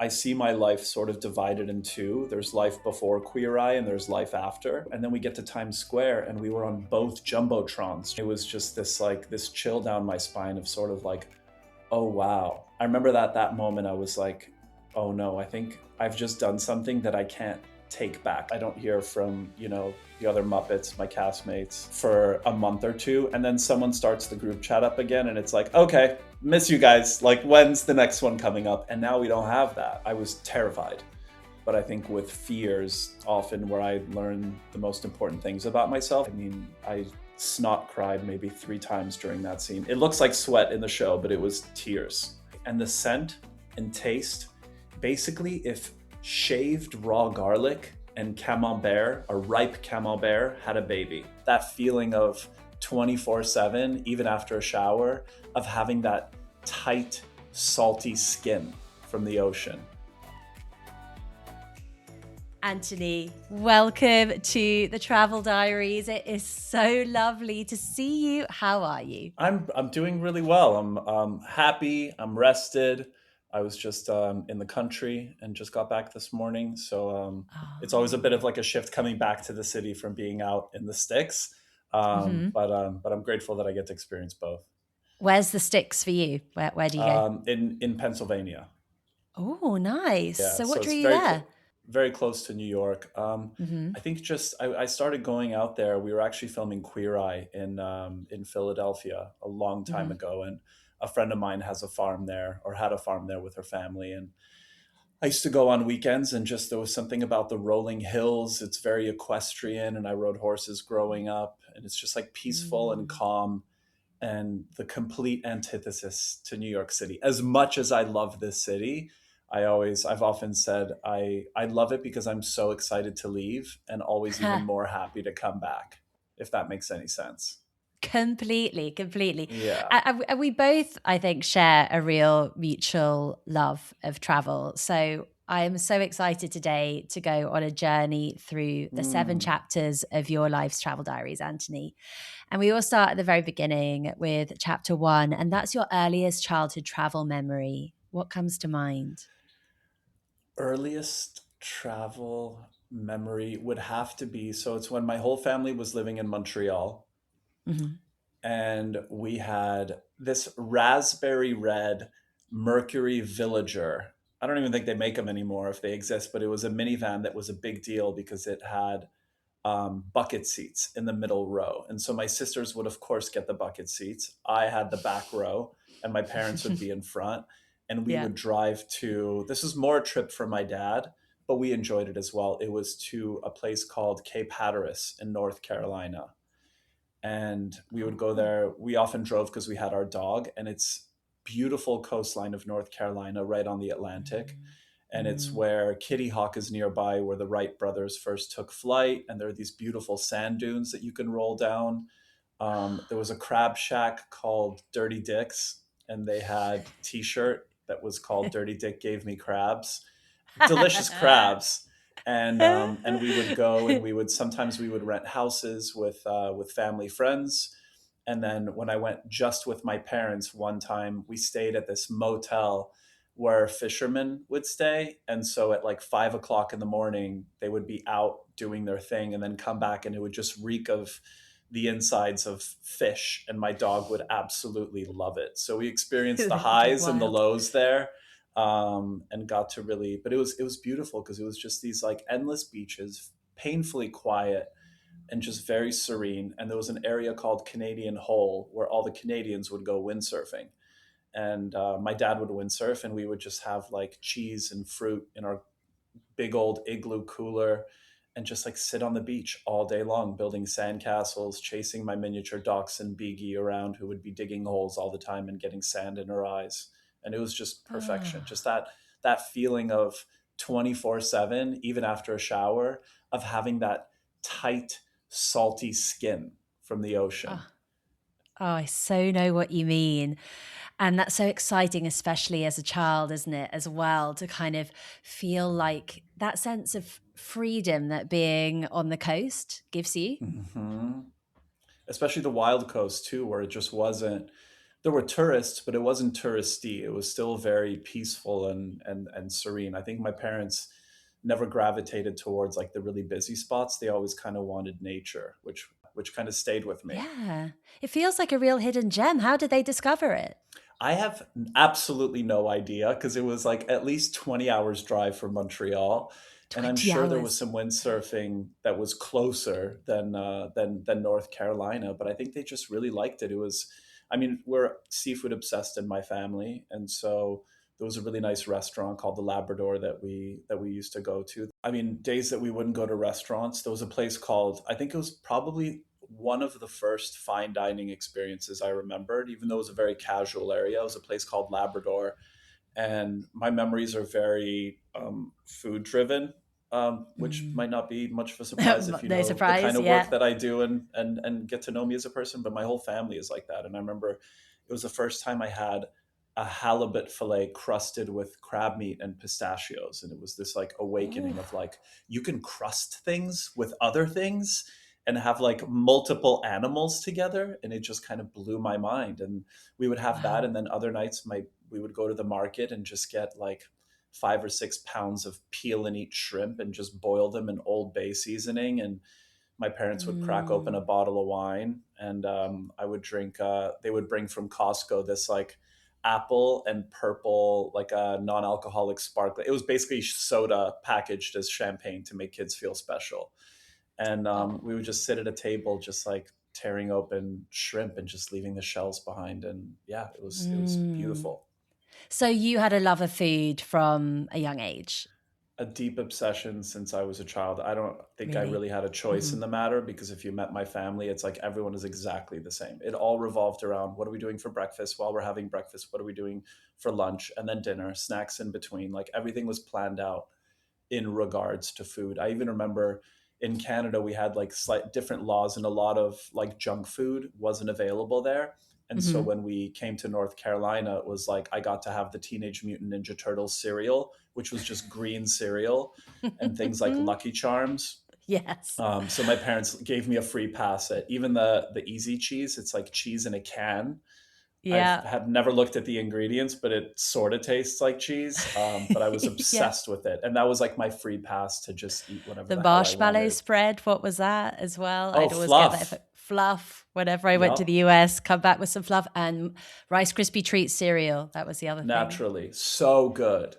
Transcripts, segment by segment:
I see my life sort of divided in two. There's life before Queer Eye and there's life after. And then we get to Times Square and we were on both Jumbotrons. It was just this chill down my spine of sort of like, oh wow. I remember that moment I was like, oh no, I think I've just done something that I can't take back. I don't hear from, the other Muppets, my castmates, for a month or two. And then someone starts the group chat up again and it's like, okay, miss you guys. Like, when's the next one coming up? And now we don't have that. I was terrified. But I think with fears, often where I learn the most important things about myself. I mean, I snot cried maybe 3 times during that scene. It looks like sweat in the show, but it was tears. And the scent and taste, basically, if shaved raw garlic and Camembert, a ripe Camembert, had a baby, that feeling of 24/7, even after a shower, of having that tight, salty skin from the ocean. Antoni, welcome to the Travel Diaries. It is so lovely to see you. How are you? I'm doing really well. I'm happy. I'm rested. I was just in the country and just got back this morning. So it's always a bit of like a shift coming back to the city from being out in the sticks. But I'm grateful that I get to experience both. Where's the sticks for you? Where do you go? In Pennsylvania. Oh, nice. Yeah, So so what drew it's you there? very close to New York. I think I started going out there. We were actually filming Queer Eye in Philadelphia a long time ago, and a friend of mine has a farm there, or had a farm there with her family, and I used to go on weekends, and just there was something about the rolling hills. It's very equestrian, and I rode horses growing up, and it's just like peaceful and calm, and the complete antithesis to New York City. As much as I love this city, I've often said I love it because I'm so excited to leave and always even more happy to come back, if that makes any sense. Completely. Yeah. And we both, I think, share a real mutual love of travel. So I am so excited today to go on a journey through the 7 Mm. chapters of your life's travel diaries, Antoni. And we all start at the very beginning with chapter 1, and that's your earliest childhood travel memory. What comes to mind? Earliest travel memory would have to be, so it's when my whole family was living in Montreal, Mhm. and we had this raspberry red Mercury Villager. I don't even think they make them anymore if they exist, but it was a minivan that was a big deal because it had bucket seats in the middle row. And so my sisters would, of course, get the bucket seats. I had the back row, and my parents would be in front. And we Yeah. would drive to, this was more a trip for my dad, but we enjoyed it as well. It was to a place called Cape Hatteras in North Carolina, and we would go Oh. there. We often drove because we had our dog, and it's beautiful coastline of North Carolina, right on the Atlantic. And it's Mm. where Kitty Hawk is nearby, where the Wright brothers first took flight. And there are these beautiful sand dunes that you can roll down. There was a crab shack called Dirty Dick's, and they had T-shirt that was called "Dirty Dick Gave Me Crabs," delicious crabs. And we would go, and we would rent houses with family friends. And then when I went just with my parents one time, we stayed at this motel where fishermen would stay. And so at like 5 o'clock in the morning, they would be out doing their thing and then come back, and it would just reek of the insides of fish. And my dog would absolutely love it. So we experienced the They get highs and the wild. lows there, and got to really, but it was beautiful because it was just these like endless beaches, painfully quiet and just very serene. And there was an area called Canadian Hole where all the Canadians would go windsurfing. And my dad would windsurf, and we would just have like cheese and fruit in our big old igloo cooler and just like sit on the beach all day long, building sandcastles, chasing my miniature dachshund Beagie around, who would be digging holes all the time and getting sand in her eyes. And it was just perfection. Ah. Just that feeling of 24/7, even after a shower, of having that tight, salty skin from the ocean. Oh, oh, I so know what you mean. And that's so exciting, especially as a child, isn't it, as well, to kind of feel like that sense of freedom that being on the coast gives you. Hmm. Especially the wild coast too, where it just wasn't. There were tourists, but it wasn't touristy. It was still very peaceful and serene. I think my parents never gravitated towards like the really busy spots. They always kind of wanted nature, which kind of stayed with me. Yeah. It feels like a real hidden gem. How did they discover it? I have absolutely no idea because it was like at least 20 hours drive from Montreal. And I'm 20 sure there was hours. some windsurfing that was closer than North Carolina, but I think they just really liked it. It was, I mean, we're seafood obsessed in my family, and so there was a really nice restaurant called the Labrador that we used to go to. I mean, days that we wouldn't go to restaurants, there was a place called, I think it was probably one of the first fine dining experiences I remembered, even though it was a very casual area. It was a place called Labrador, and my memories are very food driven, which Mm. might not be much of a surprise if you No know the surprise. kind of work Yeah. that I do and get to know me as a person. But my whole family is like that, and I remember it was the first time I had a halibut fillet crusted with crab meat and pistachios, and it was this like Ooh. awakening of like you can crust things with other things and have like multiple animals together, and it just kind of blew my mind. And we would have that, Wow. and then other nights my we would go to the market and just get like 5 or 6 pounds of peel and eat shrimp and just boil them in Old Bay seasoning. And my parents would crack open a Mm. bottle of wine, and I would drink. They would bring from Costco this like apple and purple, like a non-alcoholic sparkling. It was basically soda packaged as champagne to make kids feel special. And we would Oh. just sit at a table, just like tearing open shrimp and just leaving the shells behind. And yeah, it was Mm. beautiful. So you had a love of food from a young age, A deep obsession since I was a child. I don't think I really? really had a choice Hmm. in the matter because if you met my family, it's like everyone is exactly the same. It all revolved around what are we doing for breakfast while we're having breakfast? What are we doing for lunch? And then dinner, snacks in between. Like everything was planned out in regards to food. I even remember in Canada we had like slight different laws, and a lot of like junk food wasn't available there. And so Hmm. when we came to North Carolina, it was like I got to have the Teenage Mutant Ninja Turtles cereal, which was just green cereal, and things like Lucky Charms. Yes. So my parents gave me a free pass at even the easy cheese. It's like cheese in a can. I've Yeah. have never looked at the ingredients, but it sort of tastes like cheese. But I was Yeah. obsessed with it, and that was like my free pass to just eat whatever The the hell I marshmallow wanted. spread, what was that as well? Oh, I'd always get that if fluff! it, fluff whenever I went to the Yup, US, come back with some fluff and Rice Krispie treat cereal. That was the other thing. naturally, so good.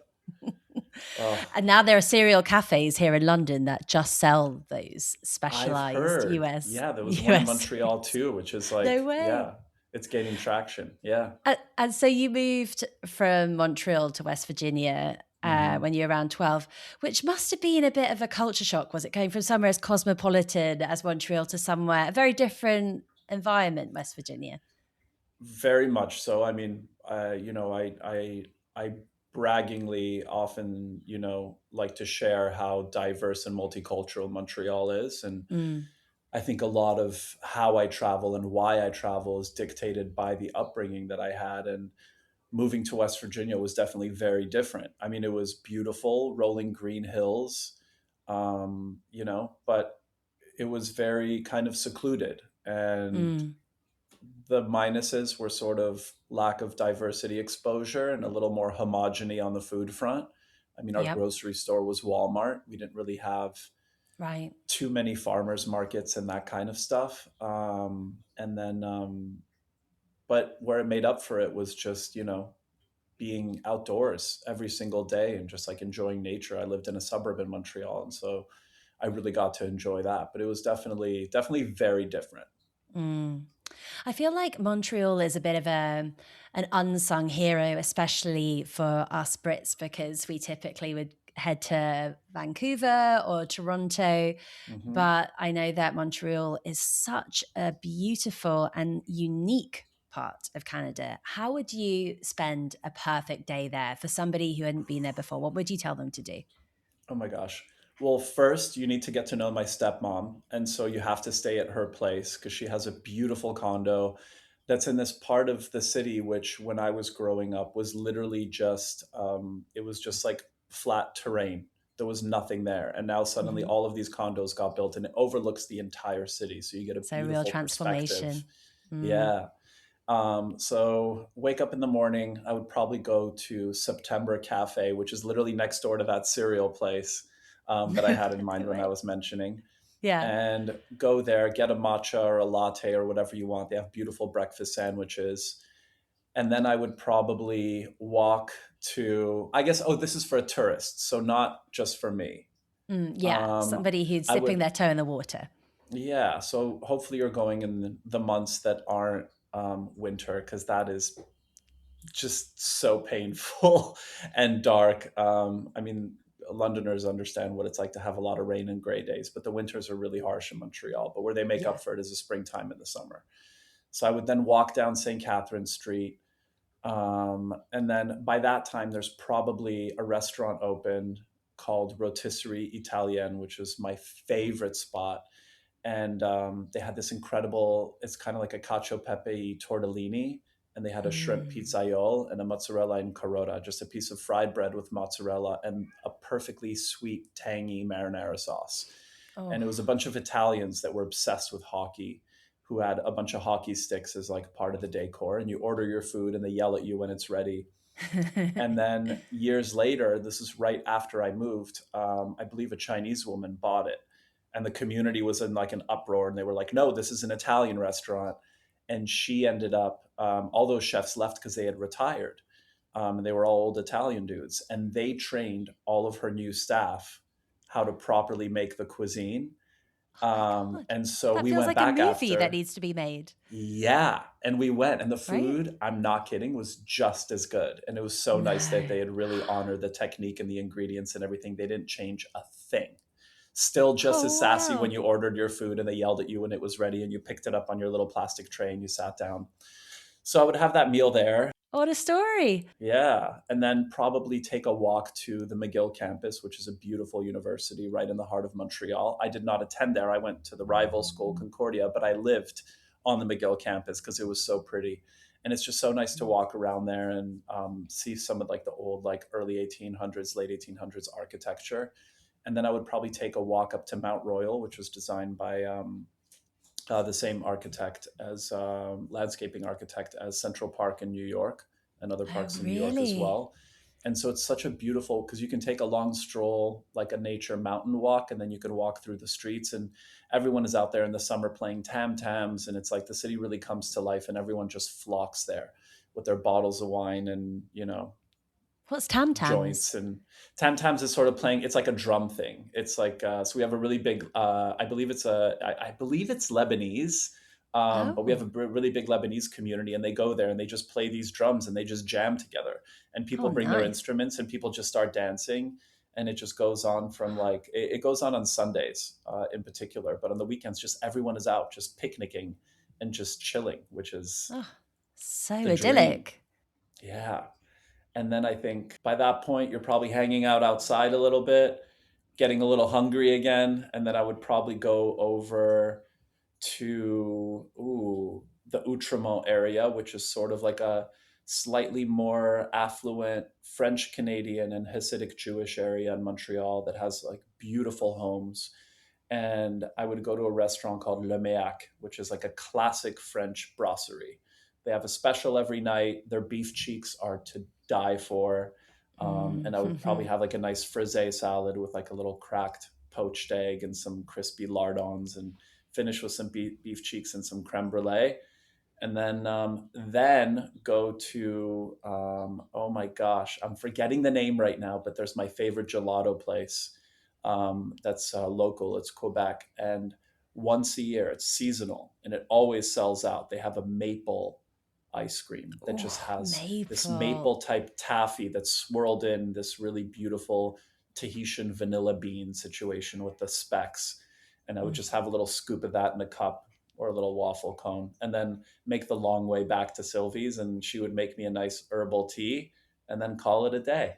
Oh, And now there are cereal cafes here in London that just sell those I've specialized heard. US Yeah, there was one in US Montreal cereals. too, which is No like, way. yeah, it's gaining traction. Yeah. And so you moved from Montreal to West Virginia Hmm. when you were around 12, which must have been a bit of a culture shock. Was it going from somewhere as cosmopolitan as Montreal to somewhere, a very different environment, West Virginia? Very much so. I mean, I braggingly often, like to share how diverse and multicultural Montreal is, and Mm, I think a lot of how I travel and why I travel is dictated by the upbringing that I had. And moving to West Virginia was definitely very different. I mean, it was beautiful, rolling green hills, but it was very kind of secluded. And mm, the minuses were sort of lack of diversity exposure and a little more homogeny on the food front. I mean, our yep, grocery store was Walmart. We didn't really have right. too many farmers markets and that kind of stuff. But where it made up for it was just, being outdoors every single day and just like enjoying nature. I lived in a suburb in Montreal, and so I really got to enjoy that. But it was definitely very different. Mm. I feel like Montreal is a bit of an unsung hero, especially for us Brits, because we typically would head to Vancouver or Toronto. Hmm. But I know that Montreal is such a beautiful and unique part of Canada. How would you spend a perfect day there for somebody who hadn't been there before? What would you tell them to do? Oh my gosh. Well, first, you need to get to know my stepmom. And so you have to stay at her place because she has a beautiful condo that's in this part of the city, which when I was growing up was literally it was just like flat terrain. There was nothing there. And now suddenly Mhm. all of these condos got built and it overlooks the entire city. So you get a So, real beautiful perspective. transformation. Mm. Yeah. So wake up in the morning. I would probably go to September Cafe, which is literally next door to that cereal place that I had in That's mind when I great. was mentioning, Yeah. and go there, get a matcha or a latte or whatever you want. They have beautiful breakfast sandwiches. And then I would probably walk to, I guess, oh, this is for a tourist, so not just for me. Yeah, somebody who's I dipping would, their toe in the water. yeah, so hopefully you're going in the months that aren't winter, because that is just so painful and dark. I mean, Londoners understand what it's like to have a lot of rain and gray days, but the winters are really harsh in Montreal. But where they make Yeah. up for it is the springtime and the summer. So I would then walk down St. Catherine Street. And then by that time, there's probably a restaurant open called Rotisserie Italienne, which is my favorite spot. And they had this incredible, it's kind of like a cacio e pepe tortellini. And they had a shrimp Mm. pizzaiole and a mozzarella in carota, just a piece of fried bread with mozzarella and a perfectly sweet, tangy marinara sauce. Oh, And it was a bunch of Italians that were obsessed with hockey, who had a bunch of hockey sticks as like part of the decor. And you order your food and they yell at you when it's ready. And then years later, this is right after I moved, I believe a Chinese woman bought it. And the community was in like an uproar. And they were like, no, this is an Italian restaurant. And she ended up, all those chefs left because they had retired. And they were all old Italian dudes. And they trained all of her new staff how to properly make the cuisine. oh my God. And so That we feels went like a back movie that after. needs to be made, Yeah. And we went, and the right? food, I'm not kidding, was just as good. And it was so nice that No. they had really honored the technique and the ingredients and everything. They didn't change a thing. Still just as Oh, sassy when wow. you ordered your food and they yelled at you when it was ready and you picked it up on your little plastic tray and you sat down. So I would have that meal there. What a story. Yeah. And then probably take a walk to the McGill campus, which is a beautiful university right in the heart of Montreal. I did not attend there. I went to the rival school, Concordia, but I lived on the McGill campus because it was so pretty. And it's just so nice to walk around there and see some of like the old, like early 1800s, late 1800s architecture. And then I would probably take a walk up to Mount Royal, which was designed by the same architect as landscaping architect as Central Park in New York and other Oh, parks in New York as really? well. And so it's such a beautiful, because you can take a long stroll, like a nature mountain walk, and then you can walk through the streets, and everyone is out there in the summer playing tam tams, and it's like the city really comes to life, and everyone just flocks there with their bottles of wine and What's tam joints. tams? And tam tams is sort of playing, it's like a drum thing. It's like so we have a really big I believe it's Lebanese, but we have Oh, a really big Lebanese community, and they go there and they just play these drums and they just jam together, and people oh, bring their nice. instruments and people just start dancing. And it just goes on from like it goes on Sundays in particular, but on the weekends just everyone is out just picnicking and just chilling, which is Oh, so the dream. idyllic. Yeah. And then I think by that point, you're probably hanging out outside a little bit, getting a little hungry again. And then I would probably go over to the Outremont area, which is sort of like a slightly more affluent French Canadian and Hasidic Jewish area in Montreal that has like beautiful homes. And I would go to a restaurant called Le Méac, which is like a classic French brasserie. They have a special every night. Their beef cheeks are to die for. And I would probably Mm-hmm. have like a nice frisee salad with like a little cracked poached egg and some crispy lardons, and finish with some beef cheeks and some creme brulee. And then go to oh my gosh, I'm forgetting the name right now, but there's my favorite gelato place that's local. It's Quebec, and once a year, it's seasonal, and it always sells out. They have a maple ice cream that just Oh, has this maple. maple type taffy that's swirled in this really beautiful Tahitian vanilla bean situation with the specks. And I would Mm. just have a little scoop of that in a cup or a little waffle cone, and then make the long way back to Sylvie's, and she would make me a nice herbal tea, and then call it a day.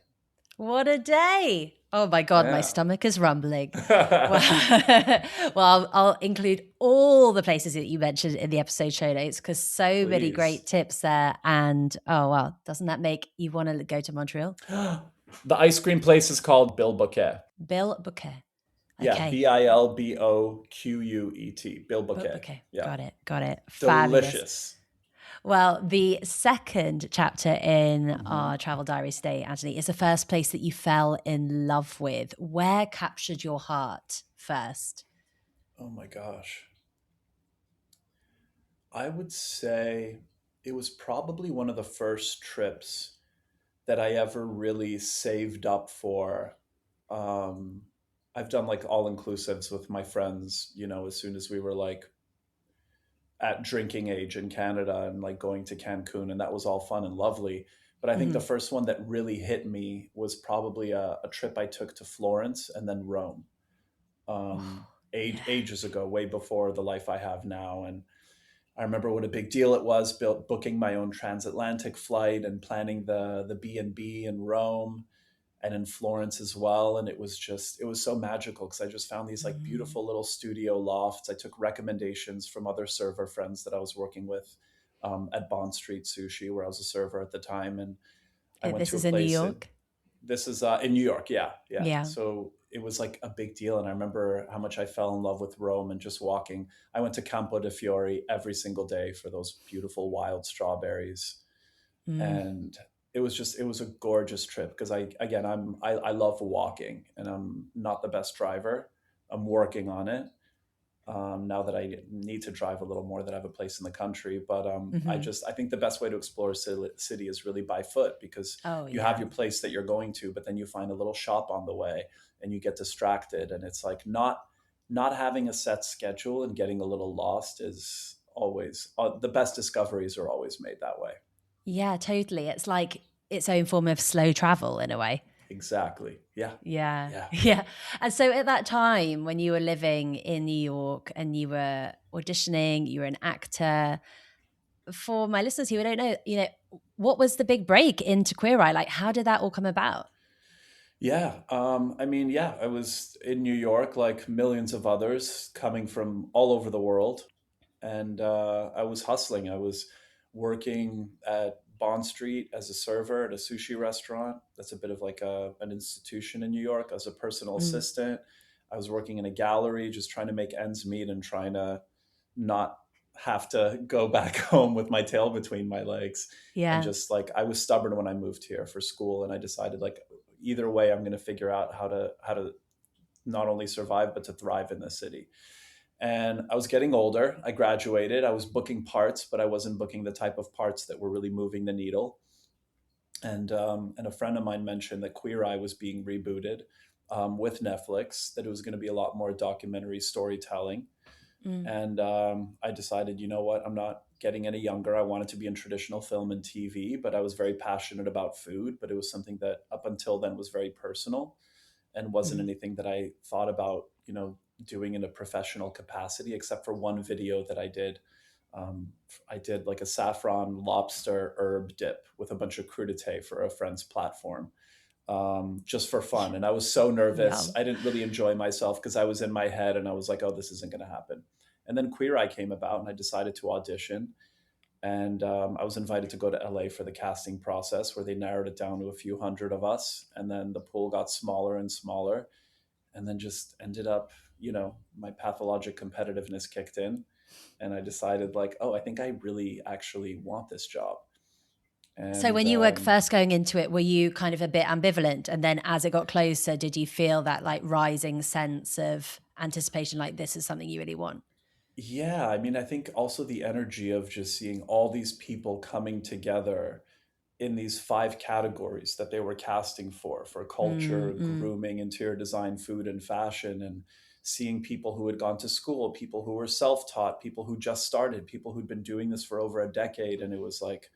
What a day. Oh my God, my Yeah. stomach is rumbling. Well, well, I'll include all the places that you mentioned in the episode show notes because so many Please. great tips there. And oh, wow, doesn't that make you want to go to Montreal? The ice cream place is called Bill Bouquet. Bill Bouquet. Yeah, Okay. Bilboquet. Bill Bouquet. Bouquet. Yeah. Got it. Got it. Fabulous. Delicious. Well, the second chapter in Hmm. our Travel Diaries today, Antoni, is the first place that you fell in love with. Where captured your heart first? Oh my gosh. I would say it was probably one of the first trips that I ever really saved up for. Um, I've done like all inclusives with my friends, as soon as we were like at drinking age in Canada and like going to Cancun, and that was all fun and lovely. But I think the Mhm. first one that really hit me was probably a trip I took to Florence and then Rome, Oh, yeah. ages ago, way before the life I have now. And I remember what a big deal it was booking my own transatlantic flight and planning the B&B in Rome and in Florence as well. And it was so magical because I just found these like Mm. beautiful little studio lofts. I took recommendations from other server friends that I was working with at Bond Street Sushi, where I was a server at the time. And I went This to a is in New place York? this is in New York. Yeah. Yeah. Yeah. So it was like a big deal. And I remember how much I fell in love with Rome and just walking. I went to Campo de Fiori every single day for those beautiful wild strawberries. Mm. And it was a gorgeous trip because I love walking and I'm not the best driver. I'm working on it now that I need to drive a little more, that I have a place in the country. But Hmm. I think the best way to explore a city is really by foot, because Oh, you have yeah. your place that you're going to, but then you find a little shop on the way and you get distracted. And it's like not having a set schedule and getting a little lost is always the best discoveries are always made that way. Yeah, totally. It's like its own form of slow travel in a way. Exactly. Yeah. Yeah. Yeah. Yeah. And so at that time when you were living in New York and you were auditioning, you were an actor, for my listeners who don't know, what was the big break into Queer Eye? Like, how did that all come about? Yeah. I mean, yeah, I was in New York like millions of others coming from all over the world. And I was hustling. I was working at Bond Street as a server at a sushi restaurant. That's a bit of like an institution in New York. As a personal Mm. assistant, I was working in a gallery, just trying to make ends meet and trying to not have to go back home with my tail between my legs. And Yeah. just like I was stubborn when I moved here for school, and I decided like either way I'm going to figure out how to not only survive but to thrive in the city. And I was getting older. I graduated. I was booking parts, but I wasn't booking the type of parts that were really moving the needle. And a friend of mine mentioned that Queer Eye was being rebooted with Netflix. That it was going to be a lot more documentary storytelling. Mm. And I decided, you know what? I'm not getting any younger. I wanted to be in traditional film and TV, but I was very passionate about food. But it was something that up until then was very personal and wasn't Mm. anything that I thought about, doing in a professional capacity, except for one video that I did. Um, I did like a saffron lobster herb dip with a bunch of crudité for a friend's platform, just for fun. And I was so nervous. Yum. I didn't really enjoy myself because I was in my head and I was like, oh, this isn't going to happen. And then Queer Eye came about and I decided to audition. And I was invited to go to LA for the casting process where they narrowed it down to a few hundred of us. And then the pool got smaller and smaller. And then just ended up, my pathologic competitiveness kicked in. And I decided, like, oh, I think I really actually want this job. So And when you were first going into it, were you kind of a bit ambivalent? And then as it got closer, did you feel that like rising sense of anticipation, like this is something you really want? yeah, I mean, I think also the energy of just seeing all these people coming together in these five categories that they were casting for Mm, culture, mm. grooming, interior design, food, and fashion, and seeing people who had gone to school, people who were self-taught, people who just started, people who'd been doing this for over a decade. And it was like,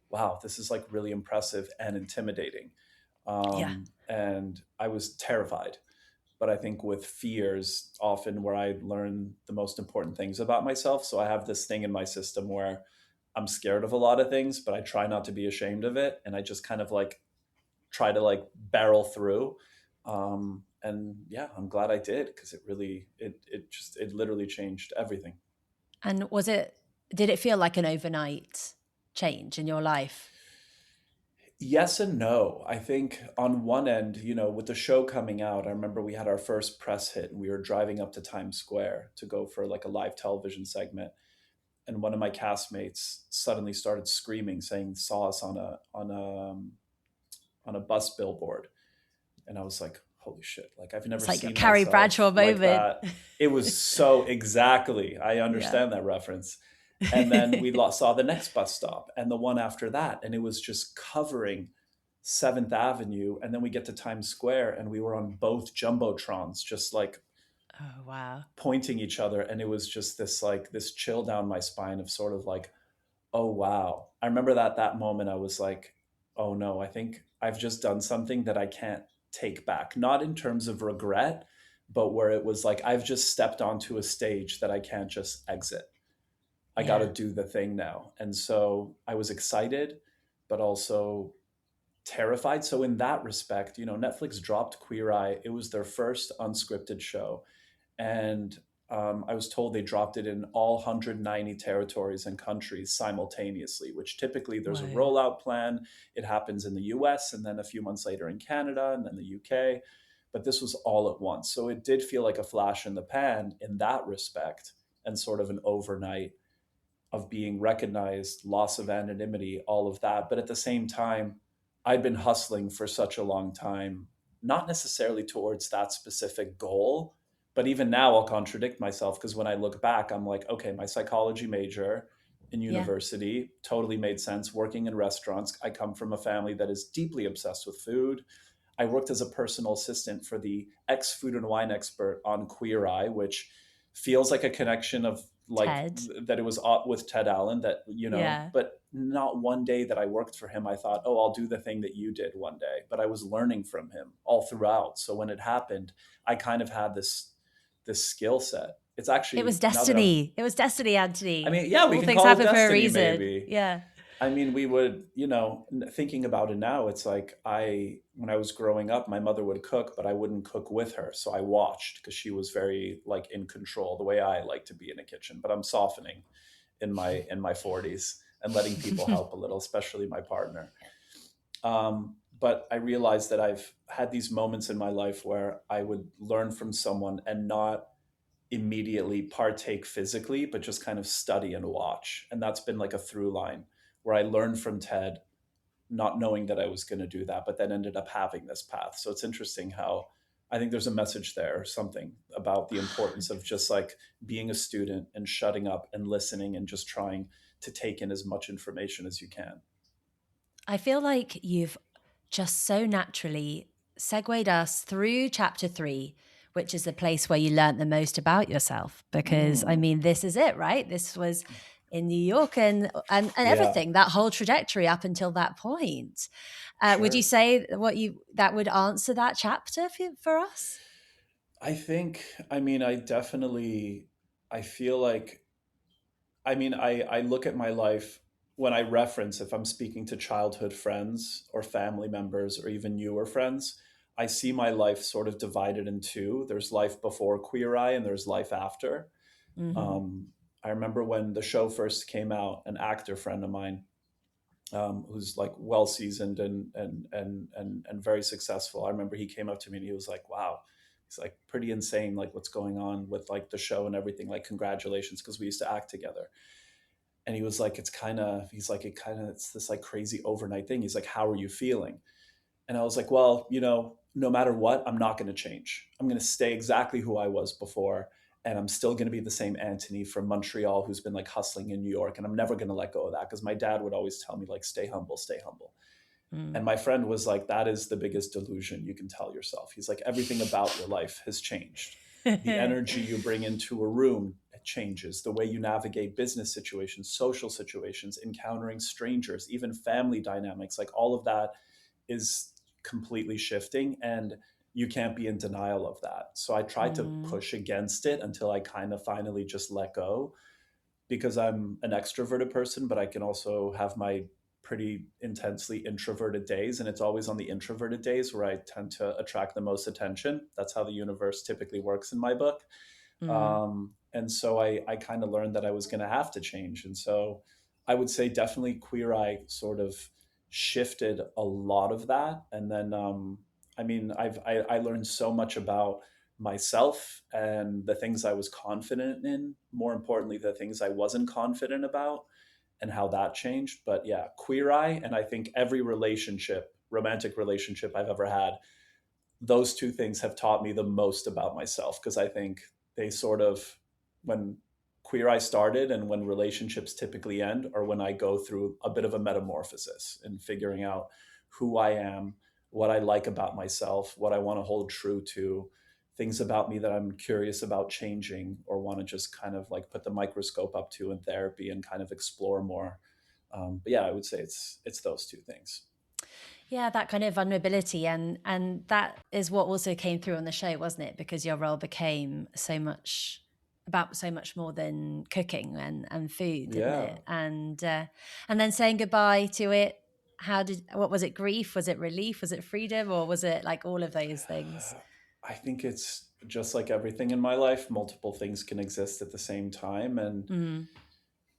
wow, this is like really impressive and intimidating. Yeah. And I was terrified. But I think with fears, often where I learn the most important things about myself. So I have this thing in my system where I'm scared of a lot of things, but I try not to be ashamed of it. And I just kind of like try to like barrel through. And yeah, I'm glad I did, because it literally changed everything. And did it feel like an overnight change in your life? Yes and no. I think on one end, with the show coming out, I remember we had our first press hit and we were driving up to Times Square to go for like a live television segment. and one of my castmates suddenly started screaming, saying saw us on a bus billboard, and I was like, holy shit, like I've never It's like your seen Carrie myself Bradshaw like moment. that. It was so exactly, I Yeah. understand that reference. And then we saw the next bus stop and the one after that, and it was just covering Seventh Avenue. And then we get to Times Square, and we were on both Jumbotrons, just like Oh, wow. pointing each other. And it was just this like this chill down my spine of sort of like, oh wow. I remember that moment I was like, oh no, I think I've just done something that I can't take back. Not in terms of regret, but where it was like I've just stepped onto a stage that I can't just exit. I got to Yeah. do the thing now. And so I was excited, but also terrified. So in that respect, Netflix dropped Queer Eye. It was their first unscripted show, and I was told they dropped it in all 190 territories and countries simultaneously, which typically there's a Whoa. rollout plan. It happens in the US and then a few months later in Canada and then the UK. But this was all at once. So it did feel like a flash in the pan in that respect, and sort of an overnight of being recognized, loss of anonymity, all of that. But at the same time, I'd been hustling for such a long time, not necessarily towards that specific goal. But even now, I'll contradict myself because when I look back, I'm like, okay, my psychology major in Yeah. university totally made sense. Working in restaurants, I come from a family that is deeply obsessed with food. I worked as a personal assistant for the ex food and wine expert on Queer Eye, which feels like a connection of like Ted. that it was with Ted Allen that, Yeah. but not one day that I worked for him, I thought, oh, I'll do the thing that you did one day. But I was learning from him all throughout. So when it happened, I kind of had this skill set. It's It was actually now that destiny. It was destiny, I Anthony. mean, yeah, we All can things call it happen for a destiny reason. maybe. Yeah. I mean, we would, thinking about it now, it's like when I was growing up, my mother would cook, but I wouldn't cook with her. So I watched because she was very like in control, the way I like to be in a kitchen. But I'm softening in my 40s and letting people help a little, especially my partner. But I realized that I've had these moments in my life where I would learn from someone and not immediately partake physically, but just kind of study and watch. And that's been like a through line where I learned from Ted, not knowing that I was going to do that, but then ended up having this path. So it's interesting how I think there's a message there or something about the importance of just like being a student and shutting up and listening and just trying to take in as much information as you can. I feel like you've just so naturally segued us through chapter 3, which is the place where you learnt the most about yourself. Because I Mm, mean, this is it, right? This was in New York and yeah, everything, that whole trajectory up until that point. Would you sure. say that would answer that chapter for us? I mean, I feel like I look at my life when I reference, if I'm speaking to childhood friends or family members or even newer friends, I see my life sort of divided in two. There's life before Queer Eye and there's life after. Mm-hmm. Um, I remember when the show first came out, an actor friend of mine, who's like well seasoned and very successful. I remember he came up to me and he was like, "Wow." He's like, pretty insane, like what's going on with like the show and everything. Like, congratulations, because we used to act together. And he was like, it's this like crazy overnight thing. He's like, how are you feeling? And I was like, well, no matter what, I'm not going to change. I'm going to stay exactly who I was before. And I'm still going to be the same Antoni from Montreal who's been like hustling in New York. And I'm never going to let go of that because my dad would always tell me, like, stay humble, stay humble. Mm. And my friend was like, that is the biggest delusion you can tell yourself. He's like, everything about your life has changed. The energy you bring into a room changes. The way you navigate business situations, social situations, encountering strangers, even family dynamics, like all of that is completely shifting. And you can't be in denial of that. So I tried to Mm. push against it until I kind of finally just let go, because I'm an extroverted person, but I can also have my pretty intensely introverted days. And it's always on the introverted days where I tend to attract the most attention. That's how the universe typically works in my book. Mm. And so I kind of learned that I was going to have to change. And so I would say definitely Queer Eye sort of shifted a lot of that. And then, I mean, I learned so much about myself and the things I was confident in, more importantly, the things I wasn't confident about, and how that changed. But yeah, Queer Eye, and I think every relationship, romantic relationship I've ever had, those two things have taught me the most about myself, because I think they sort of, when Queer Eye started and when relationships typically end, or when I go through a bit of a metamorphosis and figuring out who I am, what I like about myself, what I want to hold true to, things about me that I'm curious about changing or want to just kind of like put the microscope up to in therapy and kind of explore more. But yeah, I would say it's those two things. Yeah, that kind of vulnerability, and that is what also came through on the show, wasn't it? Because your role became so much about so much more than cooking and food, didn't Yeah. it? And then saying goodbye to it. What was it? Grief? Was it relief? Was it freedom? Or was it like all of those things? I think it's just like everything in my life, multiple things can exist at the same time. And Mm.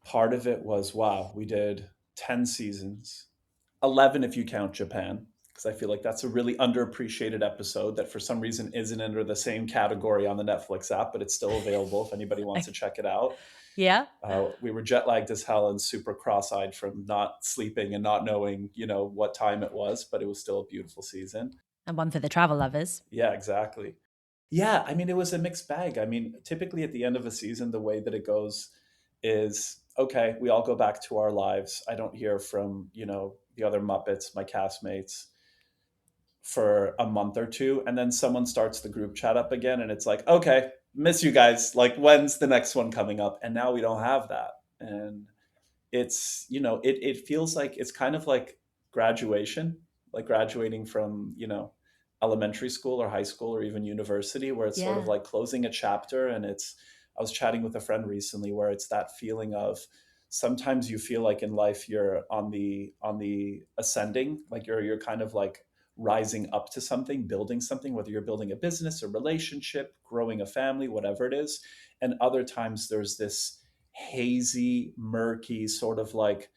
part of it was, wow, we did 10 seasons, 11 if you count Japan, because I feel like that's a really underappreciated episode that for some reason isn't under the same category on the Netflix app, but it's still available if anybody wants to check it out. Yeah. We were jet lagged as hell and super cross-eyed from not sleeping and not knowing, what time it was, but it was still a beautiful season. And one for the travel lovers. Yeah, exactly. Yeah, I mean, it was a mixed bag. I mean, typically at the end of a season, the way that it goes is okay, we all go back to our lives. I don't hear from, the other Muppets, my castmates, for a month or two. And then someone starts the group chat up again, and it's like, okay, miss you guys. Like, when's the next one coming up? And now we don't have that. And it's, it feels like it's kind of like graduation, like graduating from, elementary school or high school or even university, where it's sort of Yeah. like closing a chapter. And I was chatting with a friend recently where it's that feeling of, sometimes you feel like in life you're on the ascending, like you're kind of like rising up to something, building something, whether you're building a business, a relationship, growing a family, whatever it is. And other times there's this hazy, murky sort of like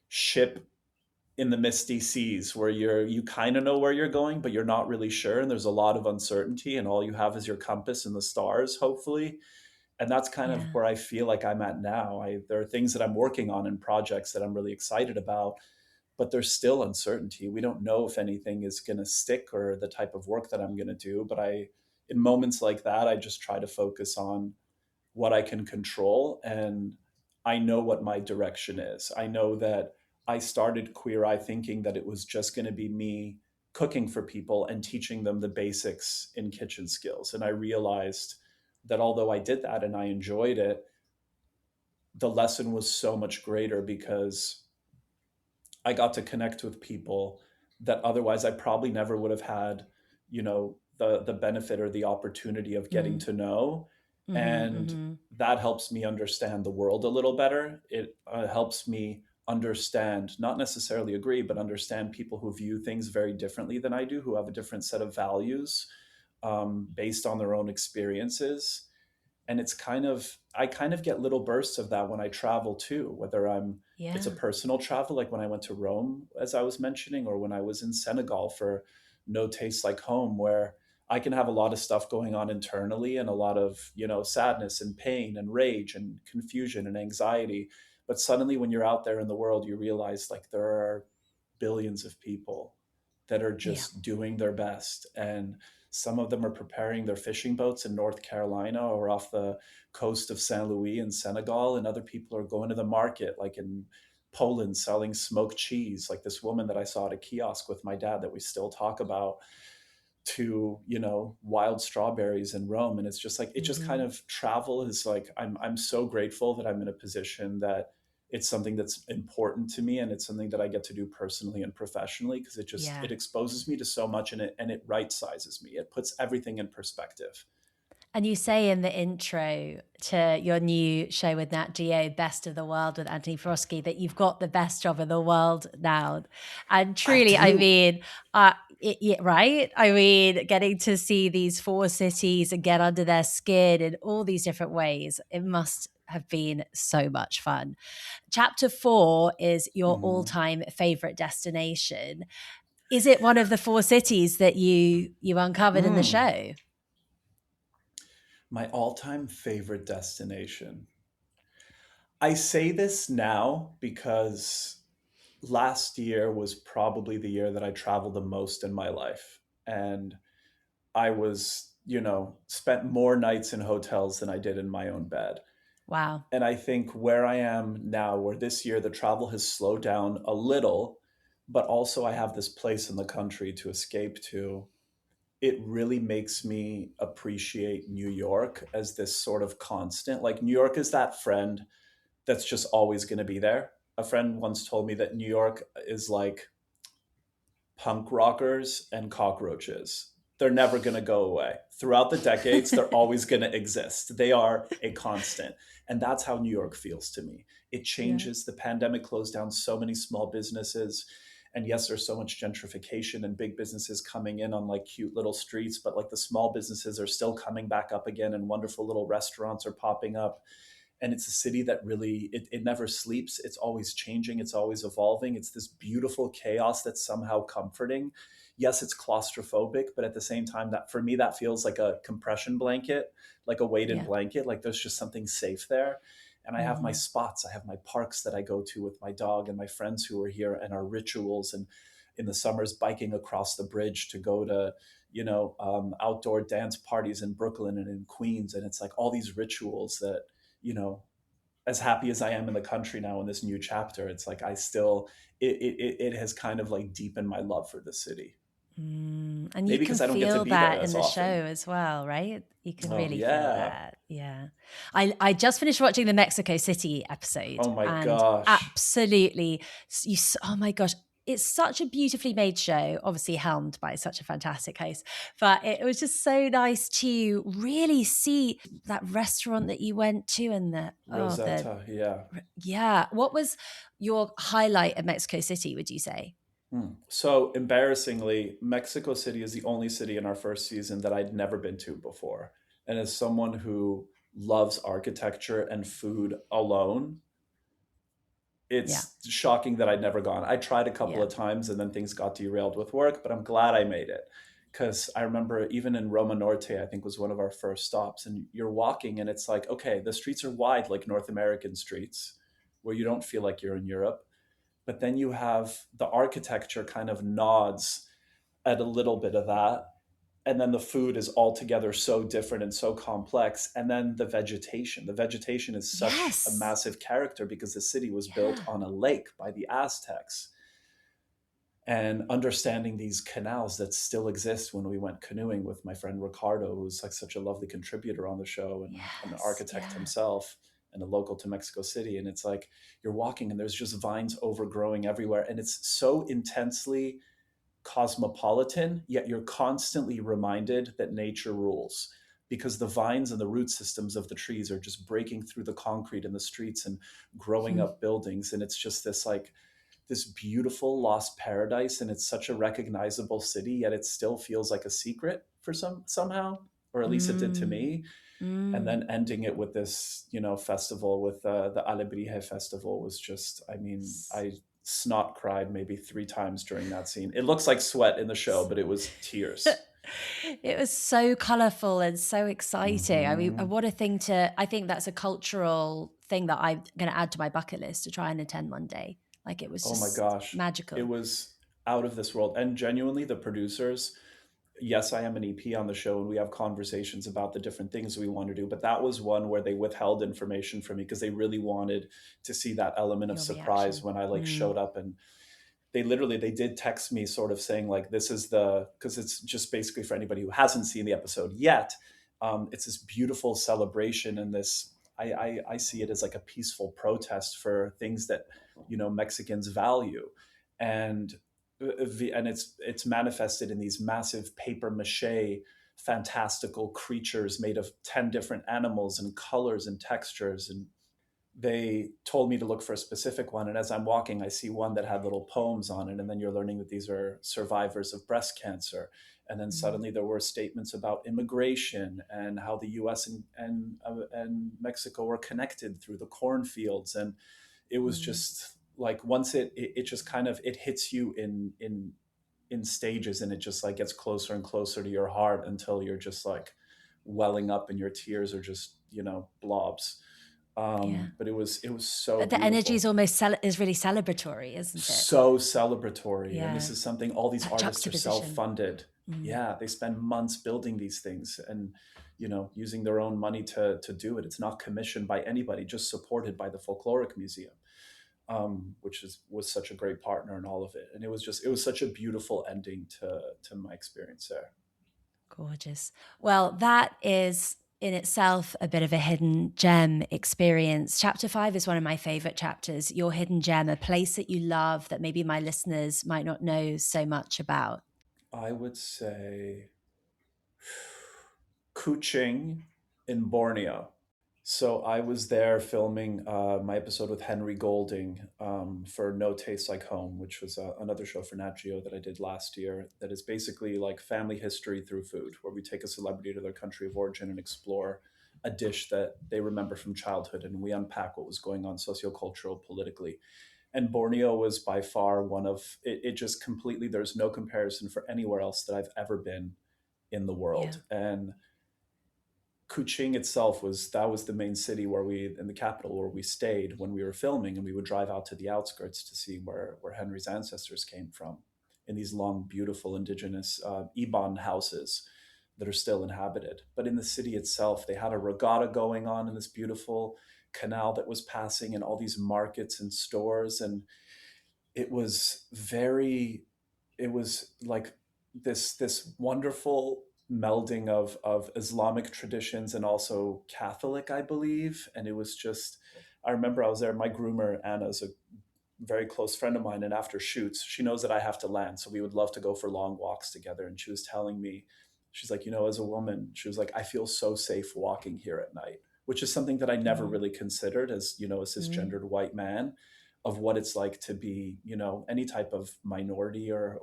ship in the misty seas where you kind of know where you're going, but you're not really sure. And there's a lot of uncertainty, and all you have is your compass and the stars, hopefully. And that's kind of Yeah. where I feel like I'm at now. There are things that I'm working on and projects that I'm really excited about, but there's still uncertainty. We don't know if anything is going to stick or the type of work that I'm going to do. But in moments like that, I just try to focus on what I can control. And I know what my direction is. I know that I started Queer Eye thinking that it was just going to be me cooking for people and teaching them the basics in kitchen skills. And I realized that although I did that and I enjoyed it, the lesson was so much greater because I got to connect with people that otherwise I probably never would have had, the benefit or the opportunity of getting Mm. to know. Mm-hmm, And mm-hmm. that helps me understand the world a little better. It helps me understand, not necessarily agree, but understand people who view things very differently than I do, who have a different set of values based on their own experiences. And I kind of get little bursts of that when I travel too, whether it's a Yeah. personal travel, like when I went to Rome, as I was mentioning, or when I was in Senegal for No Taste Like Home, where I can have a lot of stuff going on internally and a lot of, sadness and pain and rage and confusion and anxiety. But suddenly when you're out there in the world, you realize like there are billions of people that are Yeah. just doing their best. And some of them are preparing their fishing boats in North Carolina or off the coast of Saint Louis in Senegal. And other people are going to the market, like in Poland, selling smoked cheese, like this woman that I saw at a kiosk with my dad that we still talk about, to wild strawberries in Rome. And it's just like it just kind Mm-hmm. of travel is like I'm so grateful that I'm in a position that it's something that's important to me, and it's something that I get to do personally and professionally, because Yeah. it exposes me to so much, and it right sizes me. It puts everything in perspective. And you say in the intro to your new show with Nat Geo, Best of the World with Antoni Porowski, that you've got the best job in the world now. And I truly, I do. mean, right? I mean, getting to see these four cities and get under their skin in all these different ways, it must have been so much fun. Chapter 4 is your Mhm. all-time favorite destination. Is it one of the four cities that you uncovered in the Mm. show? My all-time favorite destination. I say this now because last year was probably the year that I traveled the most in my life. And I was, spent more nights in hotels than I did in my own bed. Wow. And I think where I am now, where this year the travel has slowed down a little, but also I have this place in the country to escape to, it really makes me appreciate New York as this sort of constant. Like, New York is that friend that's just always going to be there. A friend once told me that New York is like punk rockers and cockroaches. They're never going to go away. Throughout the decades, they're always going to exist. They are a constant. And that's how New York feels to me. It Yeah. changes. The pandemic closed down so many small businesses. And yes, there's so much gentrification and big businesses coming in on like cute little streets, but like the small businesses are still coming back up again and wonderful little restaurants are popping up. And it's a city that really it never sleeps. It's always changing, it's always evolving. It's this beautiful chaos that's somehow comforting. Yes, it's claustrophobic, but at the same time, that for me, that feels like a compression blanket, like a weighted Yeah. blanket. Like, there's just something safe there. And I have my Hmm. spots, I have my parks that I go to with my dog and my friends who are here, and our rituals. And in the summers, biking across the bridge to go to outdoor dance parties in Brooklyn and in Queens. And it's like all these rituals that, you know, as happy as I am in the country now in this new chapter, it's like I still it has kind of like deepened my love for the city. And you Maybe can because I don't get to feel be there that in as the show often. as well, right? You can Oh really feel yeah. that. Yeah. I just finished watching the Mexico City episode Oh my and gosh. absolutely, oh my gosh, it's such a beautifully made show, obviously helmed by such a fantastic host. But it was just so nice to really see that restaurant that you went to and Rosetta, yeah. yeah. What was your highlight of Mexico City, would you say? So embarrassingly, Mexico City is the only city in our first season that I'd never been to before. And as someone who loves architecture and food alone, Yeah. it's shocking that I'd never gone. I tried a couple Yeah. of times and then things got derailed with work, but I'm glad I made it. Because I remember even in Roma Norte, I think was one of our first stops, and you're walking and it's like, okay, the streets are wide like North American streets where you don't feel like you're in Europe. But then you have the architecture kind of nods at a little bit of that, and then the food is altogether so different and so complex. And then the vegetation is such a Yes. massive character because the city was built Yeah. on a lake by the Aztecs. And understanding these canals that still exist, when we went canoeing with my friend Ricardo, who's like such a lovely contributor on the show and an Yes. architect Yeah. himself and a local to Mexico City. And it's like you're walking and there's just vines overgrowing everywhere, and it's so intensely cosmopolitan, yet you're constantly reminded that nature rules, because the vines and the root systems of the trees are just breaking through the concrete in the streets and growing Hmm. up buildings. And it's just this like this beautiful lost paradise, and it's such a recognizable city, yet it still feels like a secret for somehow, or at least it did to Mm. me. And Mm. then ending it with this, festival with the Alebrije festival was just, I mean, S- I snot cried maybe 3 times during that scene. It looks like sweat in the show, but it was tears. It was so colorful and so exciting. I mean, Hmm. what a thing to, I think that's a cultural thing that I'm going to add to my bucket list to try and attend one day. Like, it was Oh my just gosh. It magical. was out of this world. And genuinely, the producers, yes, I am an EP on the show and we have conversations about the different things we want to do, but that was one where they withheld information from me because they really wanted to see that element of Your surprise reaction. when I like Mm. showed up. And they did text me sort of saying like, this is the, because it's just basically for anybody who hasn't seen the episode yet, it's this beautiful celebration and this, I see it as like a peaceful protest for things that Mexicans value. And it's manifested in these massive paper mache fantastical creatures made of 10 different animals and colors and textures. And they told me to look for a specific one, and as I'm walking I see one that had little poems on it, and then you're learning that these are survivors of breast cancer. And then Mm. suddenly there were statements about immigration and how the US and Mexico were connected through the cornfields. And it was Mm. just like, once it just kind of it hits you in stages, and it just like gets closer and closer to your heart until you're just like, welling up and your tears are just, blobs. Yeah. But it was so But the energy is beautiful, almost is really celebratory, isn't it? so celebratory. And this Yeah. is something, all these That artists are juxtaposition. self-funded. Mm. Yeah, they spend months building these things and, using their own money to do it. It's not commissioned by anybody, just supported by the Folkloric Museum, which was such a great partner in all of it. And it was such a beautiful ending to my experience there. Gorgeous. Well, that is in itself a bit of a hidden gem experience. Chapter 5 is one of my favorite chapters. Your hidden gem, a place that you love that maybe my listeners might not know so much about. I would say Kuching in Borneo. So I was there filming my episode with Henry Golding for No Taste Like Home, which was another show for Nat Geo that I did last year. That is basically like family history through food, where we take a celebrity to their country of origin and explore a dish that they remember from childhood, and we unpack what was going on sociocultural, politically. And Borneo was by far one of it. It just completely, there's no comparison for anywhere else that I've ever been in the Yeah. world. And Kuching itself was the main city where we in the capital where we stayed when we were filming, and we would drive out to the outskirts to see where Henry's ancestors came from, in these long, beautiful indigenous Iban houses that are still inhabited. But in the city itself, they had a regatta going on in this beautiful canal that was passing, and all these markets and stores, and it was very it was like this wonderful melding of Islamic traditions and also Catholic, I believe. And it was just, I remember I was there. My groomer Anna is a very close friend of mine, and after shoots, she knows that I have to land, so we would love to go for long walks together. And she was telling me, she's like, as a woman, she was like, I feel so safe walking here at night, which is something that I never Mm. really considered as, a Mm. cisgendered white man, of what it's like to be, any type of minority or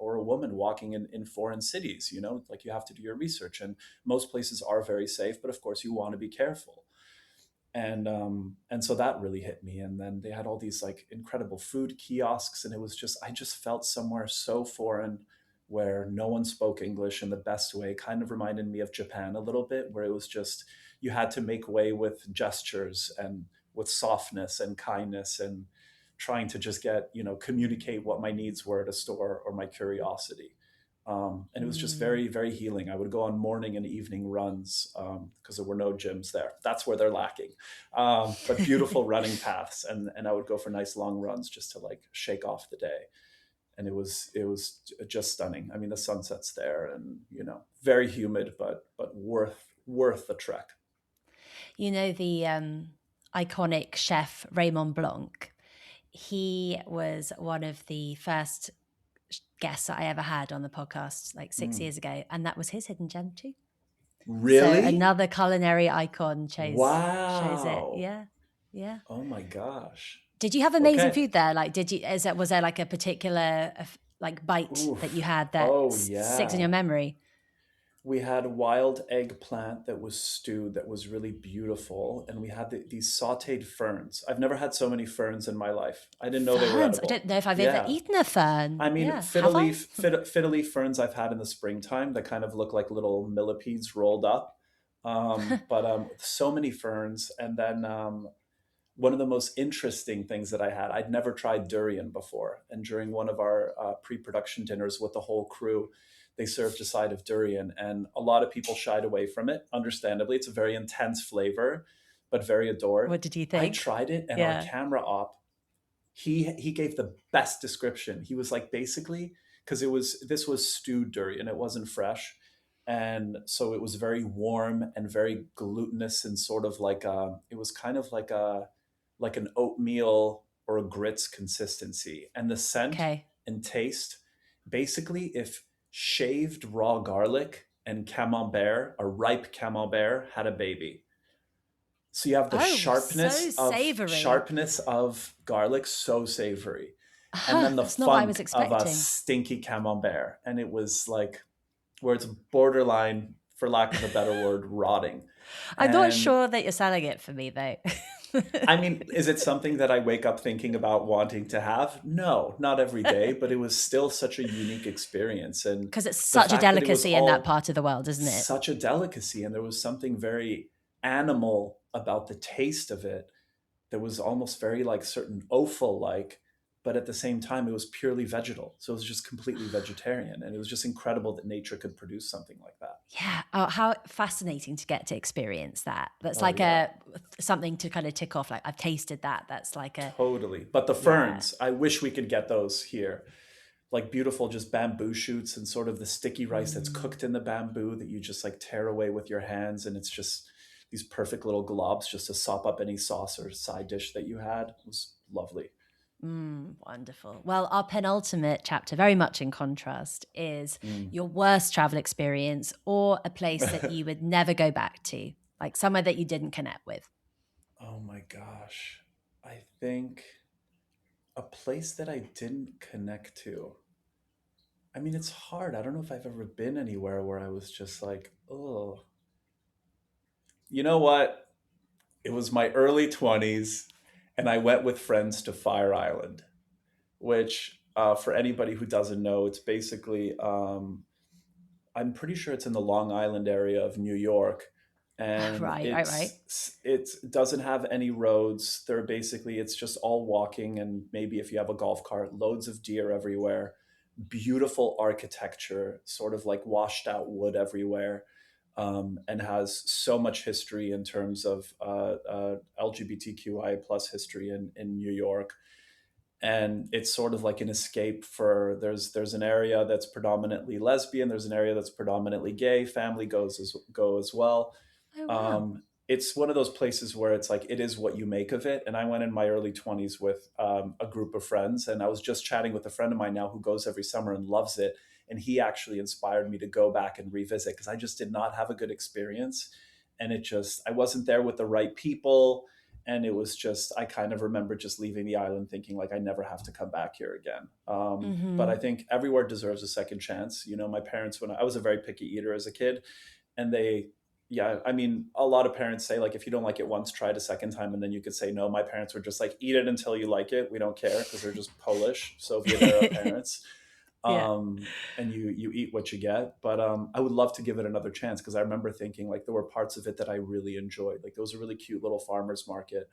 a woman walking in foreign cities. Like, you have to do your research, and most places are very safe, but of course you want to be careful. And so that really hit me. And then they had all these like incredible food kiosks, and it was just, I just felt somewhere so foreign, where no one spoke English in the best way. Kind of reminded me of Japan a little bit, where it was just, you had to make way with gestures and with softness and kindness, and trying to just communicate what my needs were at a store, or my curiosity. And it was just Mm. very, very healing. I would go on morning and evening runs, because there were no gyms there. That's where they're lacking. But beautiful running paths, and I would go for nice long runs just to like shake off the day. And it was just stunning. I mean, the sunset's there, and very humid, but worth the trek. You know, the iconic chef Raymond Blanc, he was one of the first guests that I ever had on the podcast like 6 years ago. And that was his hidden gem too. So Really? another culinary icon shows it. Wow. Yeah. Yeah. Oh my gosh. Did you have amazing Okay. food there? Like, was there like a particular like bite that you Oof. had that Oh sticks in your yeah. memory? We had wild eggplant that was stewed, that was really beautiful, and we had these sautéed ferns. I've never had so many ferns in my life. I didn't know they were Ferns. I edible. don't know if I've ever Yeah. eaten a fern. I mean, Yeah. Have I? fiddle leaf ferns I've had in the springtime that kind of look like little millipedes rolled up. But so many ferns. And then one of the most interesting things that I had, I'd never tried durian before. And during one of our pre-production dinners with the whole crew, they served a side of durian, and a lot of people shied away from it. Understandably, it's a very intense flavor, but very adored. What did you I think? tried it, and our Yeah. camera op, he gave the best description. He was like, basically, because this was stewed durian, it wasn't fresh, and so it was very warm and very glutinous, and sort of like it was kind of like an oatmeal or a grits consistency. And the scent Okay. and taste, basically, if shaved raw garlic and camembert, a ripe camembert, had a baby. So you have the Oh, so savory. sharpness of garlic, so savory, and then the That's not what I was funk of a expecting. stinky camembert. And it was like, where it's borderline, for lack of a better word, rotting. I'm not And sure that you're selling it for me though. I mean, is it something that I wake up thinking about wanting to have? No, not every day, but it was still such a unique experience. And Because it's the such a fact that it was delicacy in that all part of the world, isn't it? such a delicacy, and there was something very animal about the taste of it. There was almost very like certain offal like, but at the same time, it was purely vegetal. So it was just completely vegetarian. And it was just incredible that nature could produce something like that. Yeah. Oh, how fascinating to get to experience that. That's Oh, like yeah. a something to kind of tick off. Like I've tasted that. That's like a Totally. But the yeah. ferns, I wish we could get those here. Like beautiful, just bamboo shoots and sort of the sticky rice that's Mm. cooked in the bamboo that you just like tear away with your hands. And it's just these perfect little globs just to sop up any sauce or side dish that you had. It was lovely. Wonderful. Well, our penultimate chapter, very much in contrast, is Mm. your worst travel experience or a place that you would never go back to, like somewhere that you didn't connect with. Oh my gosh. I think a place that I didn't connect to. I mean, it's hard. I don't know if I've ever been anywhere where I was just like, oh, you know what? It was my early 20s, and I went with friends to Fire Island, which, for anybody who doesn't know, it's basically, I'm pretty sure it's in the Long Island area of New York. And Right, right, right. it doesn't have any roads. They're basically, it's just all walking, and maybe if you have a golf cart, loads of deer everywhere, beautiful architecture, sort of like washed out wood everywhere, and has so much history in terms of LGBTQI plus history in New York. And it's sort of like an escape for there's an area that's predominantly lesbian, there's an area that's predominantly gay, family go as well. Oh, wow. It's one of those places where it's like it is what you make of it. And I went in my early 20s with a group of friends, and I was just chatting with a friend of mine now who goes every summer and loves it, and he actually inspired me to go back and revisit because I just did not have a good experience. And it just I wasn't there with the right people, and it was just I kind of remember just leaving the island thinking like I never have to come back here again. But I Mm-hmm. think everywhere deserves a second chance. You know, my parents, when I was a very picky eater as a kid, and they yeah, I mean, a lot of parents say like if you don't like it once, try it a second time, and then you could say no. My parents were just like eat it until you like it, we don't care, because they're just Polish Soviet era parents. Yeah. um, and you eat what you get. But I would love to give it another chance because I remember thinking like there were parts of it that I really enjoyed. Like there was a really cute little farmers market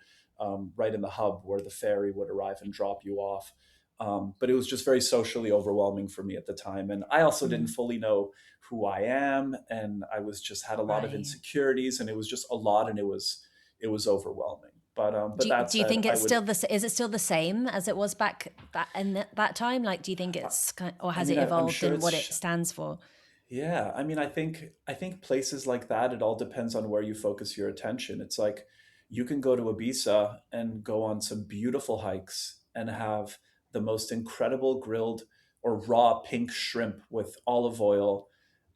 right in the hub where the ferry would arrive and drop you off. But it was just very socially overwhelming for me at the time, and I also didn't Mm, fully know who I am, and I was just had a lot of right. insecurities, and it was just a lot, and it was overwhelming. But that Do you said, think I it's would. still is it still the same as it was back that in that time? Like, do you think it's or I has mean, it I'm evolved sure in it's what it stands for? yeah, I mean, I think places like that, it all depends on where you focus your attention. It's like you can go to Ibiza and go on some beautiful hikes and have the most incredible grilled or raw pink shrimp with olive oil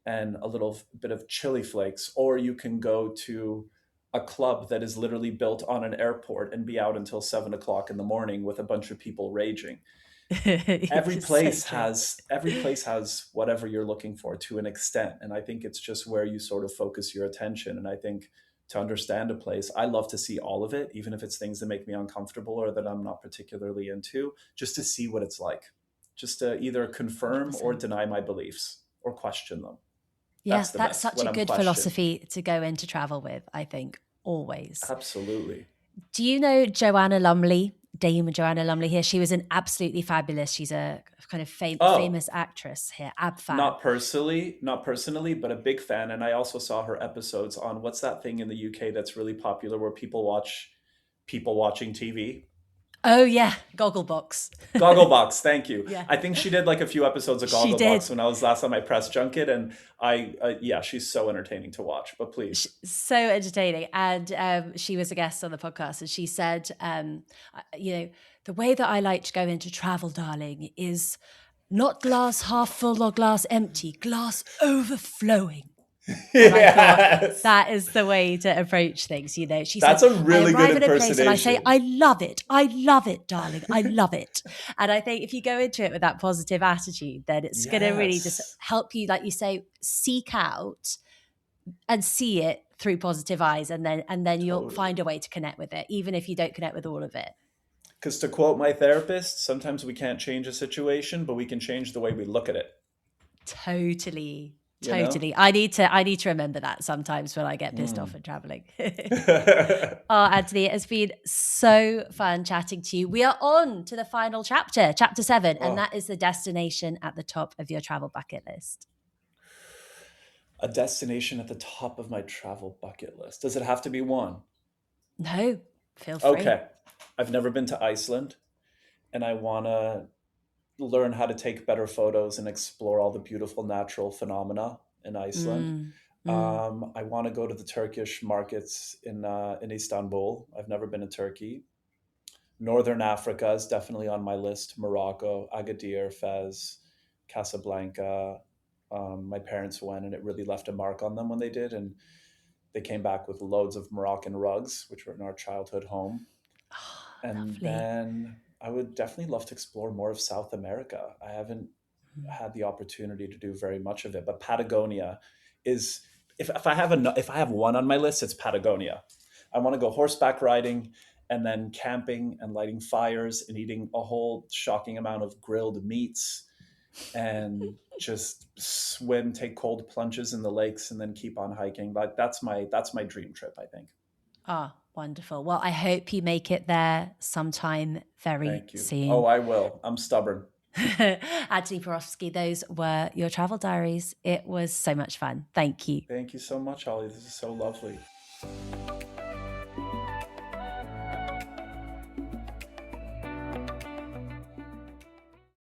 and a little bit of chili flakes, or you can go to a club that is literally built on an airport and be out until 7 o'clock in the morning with a bunch of people raging. It's so true. Every place has whatever you're looking for to an extent, and I think it's just where you sort of focus your attention. And I think to understand a place, I love to see all of it, even if it's things that make me uncomfortable or that I'm not particularly into, just to see what it's like, just to either confirm or 100%. deny my beliefs or question them. Yeah, That's the that's best such a when I'm good questioned. philosophy to go into travel with, I think, always. Absolutely. Do you know Joanna Lumley? Dame Joanna Lumley here. She was an absolutely fabulous. She's a kind of Oh, famous actress here, ab fan. not personally, but a big fan. And I also saw her episodes on what's that thing in the UK that's really popular where people watch people watching TV? Oh yeah, Gogglebox. Gogglebox, thank you. Yeah, I think she did like a few episodes of she Gogglebox did. when I was last on my press junket, and yeah, she's so entertaining to watch. But please, So entertaining. And she was a guest on the podcast, and she said, the way that I like to go into travel, darling, is not glass half full or glass empty, glass overflowing. And I thought yes, that is the way to approach things. She said, that's a I really good arrive at a place and I say, impersonation. I love it, darling. I love it. And I think if you go into it with that positive attitude, then it's going to really just Yes, help you, like you say, seek out and see it through positive eyes, and then you'll Totally. find a way to connect with it, even if you don't connect with all of it. Because to quote my therapist, sometimes we can't change a situation, but we can change the way we look at it. Totally. You know? Totally. I need to remember that sometimes when I get pissed off and traveling. Oh, Antoni, it has been so fun chatting to you. We are on to the final chapter, chapter 7, and that is the destination at the top of your travel bucket list. A destination at the top of my travel bucket list. Does it have to be one? No, feel free. Okay. I've never been to Iceland, and I want to learn how to take better photos and explore all the beautiful natural phenomena in Iceland. I want to go to the Turkish markets in Istanbul. I've never been to Turkey. Northern Africa is definitely on my list. Morocco, Agadir, Fez, Casablanca. My parents went, and it really left a mark on them when they did, and they came back with loads of Moroccan rugs, which were in our childhood home. Oh, And lovely. then I would definitely love to explore more of South America. I haven't had the opportunity to do very much of it, but Patagonia is, if I have one on my list, it's Patagonia. I want to go horseback riding and then camping and lighting fires and eating a whole shocking amount of grilled meats and just swim, take cold plunges in the lakes, and then keep on hiking. Like that's my dream trip, I think. Ah, wonderful. Well, I hope you make it there sometime very Thank you. soon. Oh, I will. I'm stubborn. Antoni Porowski, those were your travel diaries. It was so much fun. Thank you. Thank you so much, Holly. This is so lovely.